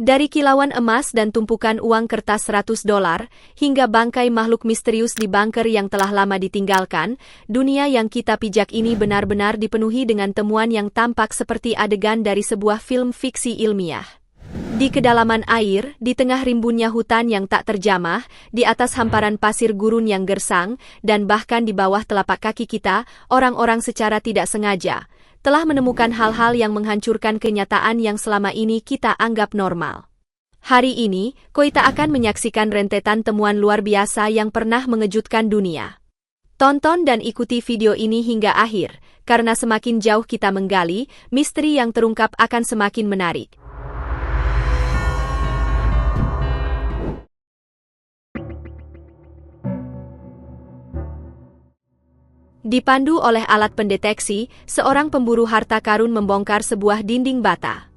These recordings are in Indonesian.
Dari kilauan emas dan tumpukan uang kertas $100, hingga bangkai makhluk misterius di bunker yang telah lama ditinggalkan, dunia yang kita pijak ini benar-benar dipenuhi dengan temuan yang tampak seperti adegan dari sebuah film fiksi ilmiah. Di kedalaman air, di tengah rimbunnya hutan yang tak terjamah, di atas hamparan pasir gurun yang gersang, dan bahkan di bawah telapak kaki kita, orang-orang secara tidak sengaja telah menemukan hal-hal yang menghancurkan kenyataan yang selama ini kita anggap normal. Hari ini, Koita akan menyaksikan rentetan temuan luar biasa yang pernah mengejutkan dunia. Tonton dan ikuti video ini hingga akhir, karena semakin jauh kita menggali, misteri yang terungkap akan semakin menarik. Dipandu oleh alat pendeteksi, seorang pemburu harta karun membongkar sebuah dinding bata.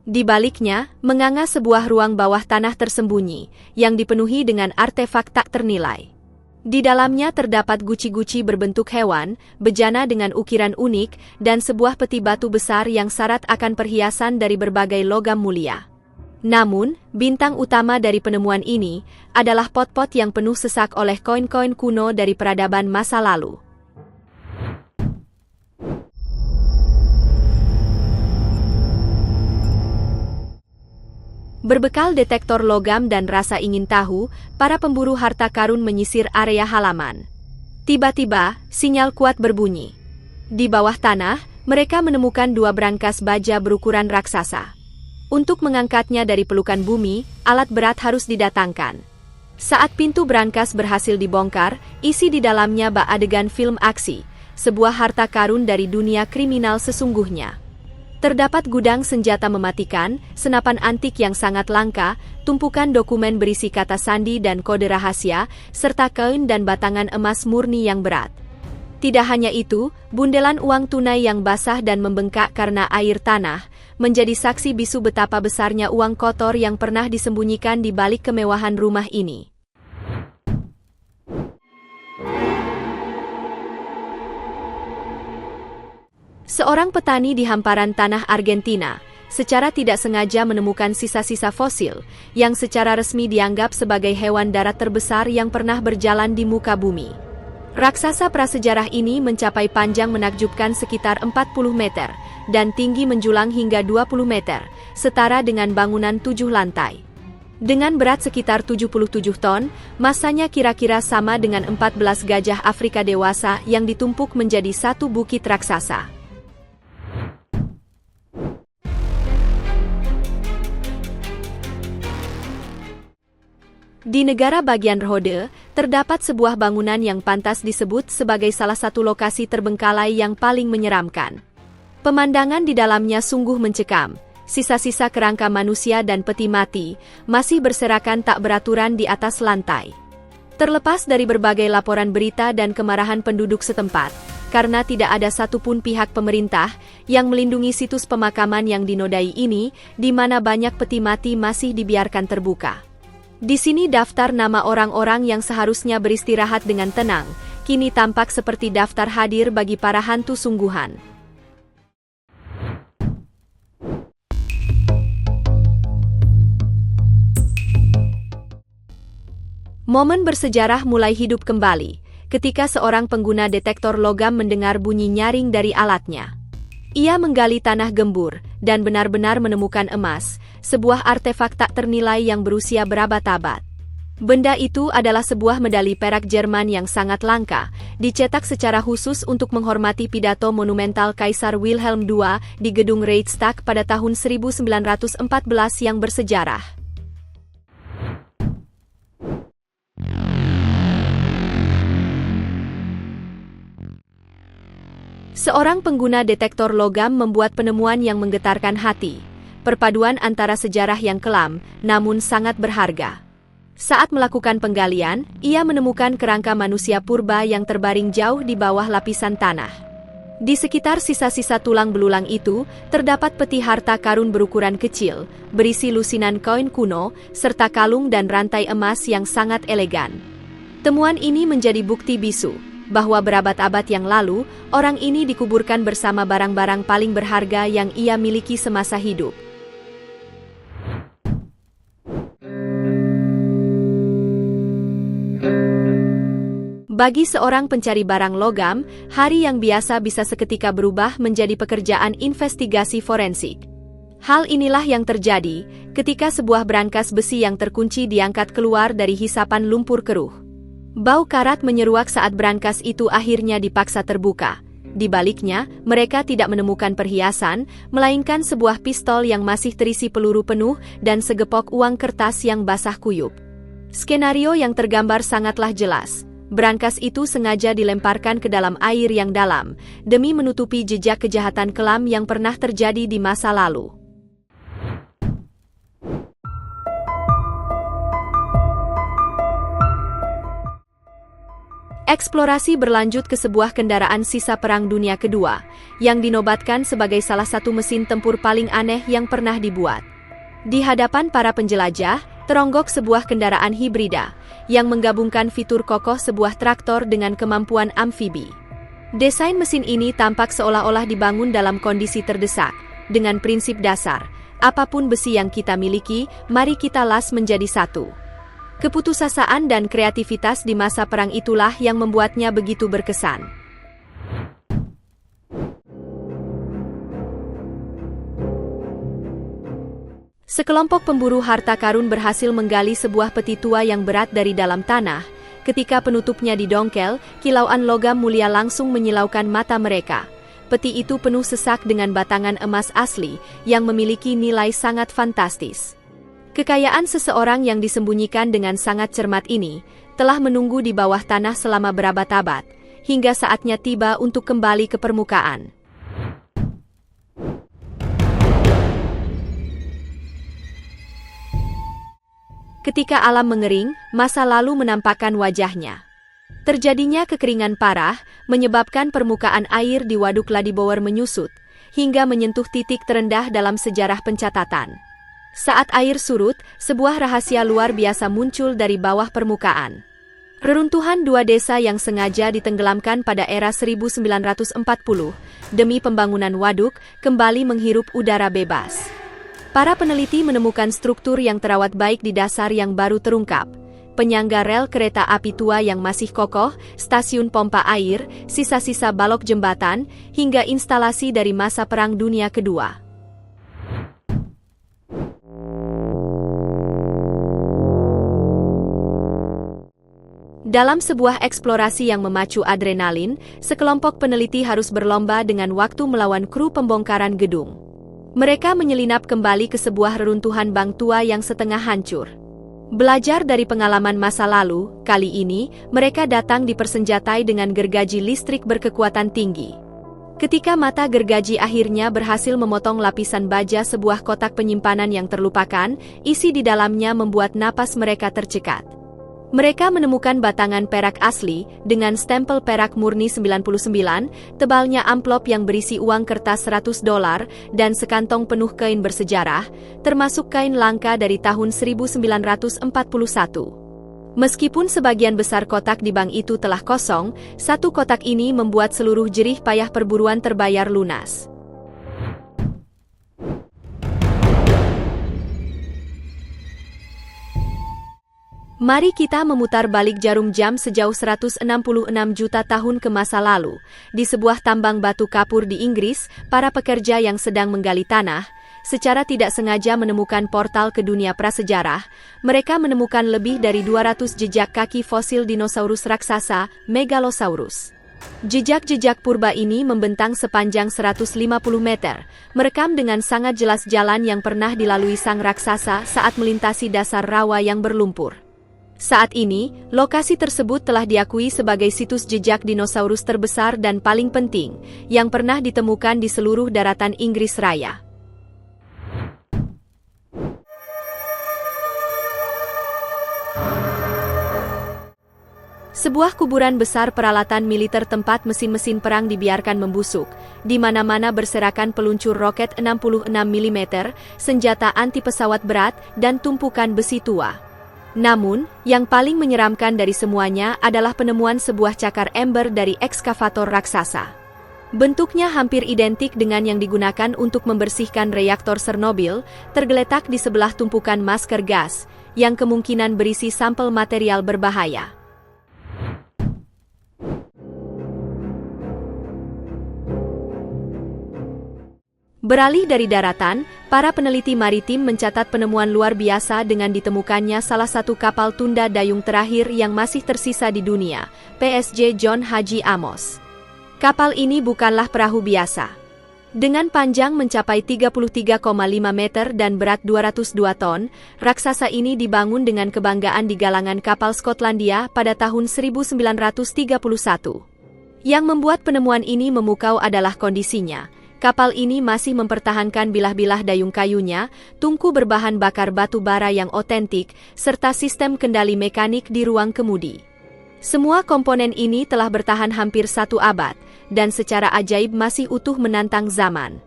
Di baliknya, menganga sebuah ruang bawah tanah tersembunyi, yang dipenuhi dengan artefak tak ternilai. Di dalamnya terdapat guci-guci berbentuk hewan, bejana dengan ukiran unik, dan sebuah peti batu besar yang syarat akan perhiasan dari berbagai logam mulia. Namun, bintang utama dari penemuan ini adalah pot-pot yang penuh sesak oleh koin-koin kuno dari peradaban masa lalu. Berbekal detektor logam dan rasa ingin tahu, para pemburu harta karun menyisir area halaman. Tiba-tiba, sinyal kuat berbunyi. Di bawah tanah, mereka menemukan dua brankas baja berukuran raksasa. Untuk mengangkatnya dari pelukan bumi, alat berat harus didatangkan. Saat pintu brankas berhasil dibongkar, isi di dalamnya bak adegan film aksi, sebuah harta karun dari dunia kriminal sesungguhnya. Terdapat gudang senjata mematikan, senapan antik yang sangat langka, tumpukan dokumen berisi kata sandi dan kode rahasia, serta koin dan batangan emas murni yang berat. Tidak hanya itu, bundelan uang tunai yang basah dan membengkak karena air tanah, menjadi saksi bisu betapa besarnya uang kotor yang pernah disembunyikan di balik kemewahan rumah ini. Seorang petani di hamparan tanah Argentina, secara tidak sengaja menemukan sisa-sisa fosil, yang secara resmi dianggap sebagai hewan darat terbesar yang pernah berjalan di muka bumi. Raksasa prasejarah ini mencapai panjang menakjubkan sekitar 40 meter, dan tinggi menjulang hingga 20 meter, setara dengan bangunan 7 lantai. Dengan berat sekitar 77 ton, massanya kira-kira sama dengan 14 gajah Afrika dewasa yang ditumpuk menjadi satu bukit raksasa. Di negara bagian Rhode, terdapat sebuah bangunan yang pantas disebut sebagai salah satu lokasi terbengkalai yang paling menyeramkan. Pemandangan di dalamnya sungguh mencekam. Sisa-sisa kerangka manusia dan peti mati masih berserakan tak beraturan di atas lantai. Terlepas dari berbagai laporan berita dan kemarahan penduduk setempat, karena tidak ada satupun pihak pemerintah yang melindungi situs pemakaman yang dinodai ini, di mana banyak peti mati masih dibiarkan terbuka. Di sini daftar nama orang-orang yang seharusnya beristirahat dengan tenang, kini tampak seperti daftar hadir bagi para hantu sungguhan. Momen bersejarah mulai hidup kembali, ketika seorang pengguna detektor logam mendengar bunyi nyaring dari alatnya. Ia menggali tanah gembur, dan benar-benar menemukan emas, sebuah artefak tak ternilai yang berusia berabad-abad. Benda itu adalah sebuah medali perak Jerman yang sangat langka, dicetak secara khusus untuk menghormati pidato monumental Kaisar Wilhelm II di gedung Reichstag pada tahun 1914 yang bersejarah. Seorang pengguna detektor logam membuat penemuan yang menggetarkan hati, perpaduan antara sejarah yang kelam, namun sangat berharga. Saat melakukan penggalian, ia menemukan kerangka manusia purba yang terbaring jauh di bawah lapisan tanah. Di sekitar sisa-sisa tulang belulang itu, terdapat peti harta karun berukuran kecil, berisi lusinan koin kuno, serta kalung dan rantai emas yang sangat elegan. Temuan ini menjadi bukti bisu bahwa berabad-abad yang lalu, orang ini dikuburkan bersama barang-barang paling berharga yang ia miliki semasa hidup. Bagi seorang pencari barang logam, hari yang biasa bisa seketika berubah menjadi pekerjaan investigasi forensik. Hal inilah yang terjadi ketika sebuah brankas besi yang terkunci diangkat keluar dari hisapan lumpur keruh. Bau karat menyeruak saat brankas itu akhirnya dipaksa terbuka. Di baliknya, mereka tidak menemukan perhiasan, melainkan sebuah pistol yang masih terisi peluru penuh dan segepok uang kertas yang basah kuyup. Skenario yang tergambar sangatlah jelas. Brankas itu sengaja dilemparkan ke dalam air yang dalam, demi menutupi jejak kejahatan kelam yang pernah terjadi di masa lalu. Eksplorasi berlanjut ke sebuah kendaraan sisa Perang Dunia Kedua, yang dinobatkan sebagai salah satu mesin tempur paling aneh yang pernah dibuat. Di hadapan para penjelajah, teronggok sebuah kendaraan hibrida, yang menggabungkan fitur kokoh sebuah traktor dengan kemampuan amfibi. Desain mesin ini tampak seolah-olah dibangun dalam kondisi terdesak, dengan prinsip dasar, apapun besi yang kita miliki, mari kita las menjadi satu. Keputusasaan dan kreativitas di masa perang itulah yang membuatnya begitu berkesan. Sekelompok pemburu harta karun berhasil menggali sebuah peti tua yang berat dari dalam tanah. Ketika penutupnya didongkel, kilauan logam mulia langsung menyilaukan mata mereka. Peti itu penuh sesak dengan batangan emas asli, yang memiliki nilai sangat fantastis. Kekayaan seseorang yang disembunyikan dengan sangat cermat ini, telah menunggu di bawah tanah selama berabad-abad, hingga saatnya tiba untuk kembali ke permukaan. Ketika alam mengering, masa lalu menampakkan wajahnya. Terjadinya kekeringan parah, menyebabkan permukaan air di Waduk Ladibower menyusut, hingga menyentuh titik terendah dalam sejarah pencatatan. Saat air surut, sebuah rahasia luar biasa muncul dari bawah permukaan. Reruntuhan dua desa yang sengaja ditenggelamkan pada era 1940, demi pembangunan waduk, kembali menghirup udara bebas. Para peneliti menemukan struktur yang terawat baik di dasar yang baru terungkap. Penyangga rel kereta api tua yang masih kokoh, stasiun pompa air, sisa-sisa balok jembatan, hingga instalasi dari masa Perang Dunia Kedua. Dalam sebuah eksplorasi yang memacu adrenalin, sekelompok peneliti harus berlomba dengan waktu melawan kru pembongkaran gedung. Mereka menyelinap kembali ke sebuah reruntuhan bank tua yang setengah hancur. Belajar dari pengalaman masa lalu, kali ini, mereka datang dipersenjatai dengan gergaji listrik berkekuatan tinggi. Ketika mata gergaji akhirnya berhasil memotong lapisan baja sebuah kotak penyimpanan yang terlupakan, isi di dalamnya membuat napas mereka tercekat. Mereka menemukan batangan perak asli, dengan stempel perak murni 99, tebalnya amplop yang berisi uang kertas $100, dan sekantong penuh kain bersejarah, termasuk kain langka dari tahun 1941. Meskipun sebagian besar kotak di bank itu telah kosong, satu kotak ini membuat seluruh jerih payah perburuan terbayar lunas. Mari kita memutar balik jarum jam sejauh 166 juta tahun ke masa lalu. Di sebuah tambang batu kapur di Inggris, para pekerja yang sedang menggali tanah, secara tidak sengaja menemukan portal ke dunia prasejarah. Mereka menemukan lebih dari 200 jejak kaki fosil dinosaurus raksasa, Megalosaurus. Jejak-jejak purba ini membentang sepanjang 150 meter, merekam dengan sangat jelas jalan yang pernah dilalui sang raksasa saat melintasi dasar rawa yang berlumpur. Saat ini, lokasi tersebut telah diakui sebagai situs jejak dinosaurus terbesar dan paling penting, yang pernah ditemukan di seluruh daratan Inggris Raya. Sebuah kuburan besar peralatan militer tempat mesin-mesin perang dibiarkan membusuk, di mana-mana berserakan peluncur roket 66 mm, senjata anti pesawat berat, dan tumpukan besi tua. Namun, yang paling menyeramkan dari semuanya adalah penemuan sebuah cakar ember dari ekskavator raksasa. Bentuknya hampir identik dengan yang digunakan untuk membersihkan reaktor Chernobyl, tergeletak di sebelah tumpukan masker gas, yang kemungkinan berisi sampel material berbahaya. Beralih dari daratan, para peneliti maritim mencatat penemuan luar biasa dengan ditemukannya salah satu kapal tunda dayung terakhir yang masih tersisa di dunia, PSJ John Haji Amos. Kapal ini bukanlah perahu biasa. Dengan panjang mencapai 33,5 meter dan berat 202 ton, raksasa ini dibangun dengan kebanggaan di galangan kapal Skotlandia pada tahun 1931. Yang membuat penemuan ini memukau adalah kondisinya. Kapal ini masih mempertahankan bilah-bilah dayung kayunya, tungku berbahan bakar batu bara yang otentik, serta sistem kendali mekanik di ruang kemudi. Semua komponen ini telah bertahan hampir 1 abad, dan secara ajaib masih utuh menantang zaman.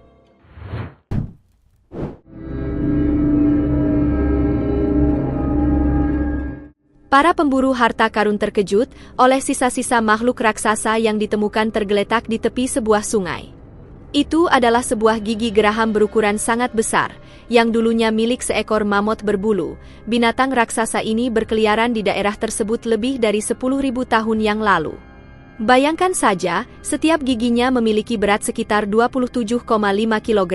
Para pemburu harta karun terkejut oleh sisa-sisa makhluk raksasa yang ditemukan tergeletak di tepi sebuah sungai. Itu adalah sebuah gigi geraham berukuran sangat besar, yang dulunya milik seekor mamut berbulu. Binatang raksasa ini berkeliaran di daerah tersebut lebih dari 10.000 tahun yang lalu. Bayangkan saja, setiap giginya memiliki berat sekitar 27,5 kg,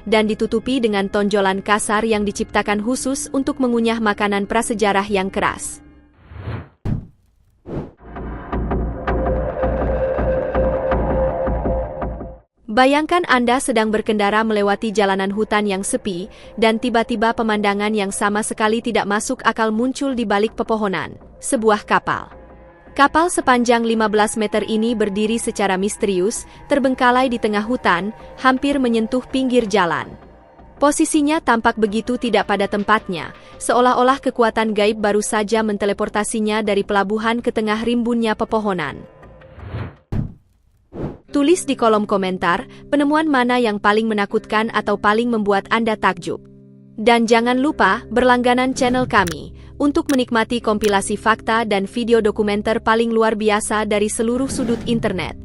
dan ditutupi dengan tonjolan kasar yang diciptakan khusus untuk mengunyah makanan prasejarah yang keras. Bayangkan Anda sedang berkendara melewati jalanan hutan yang sepi, dan tiba-tiba pemandangan yang sama sekali tidak masuk akal muncul di balik pepohonan, sebuah kapal. Kapal sepanjang 15 meter ini berdiri secara misterius, terbengkalai di tengah hutan, hampir menyentuh pinggir jalan. Posisinya tampak begitu tidak pada tempatnya, seolah-olah kekuatan gaib baru saja menteleportasinya dari pelabuhan ke tengah rimbunnya pepohonan. Tulis di kolom komentar, penemuan mana yang paling menakutkan atau paling membuat Anda takjub. Dan jangan lupa berlangganan channel kami, untuk menikmati kompilasi fakta dan video dokumenter paling luar biasa dari seluruh sudut internet.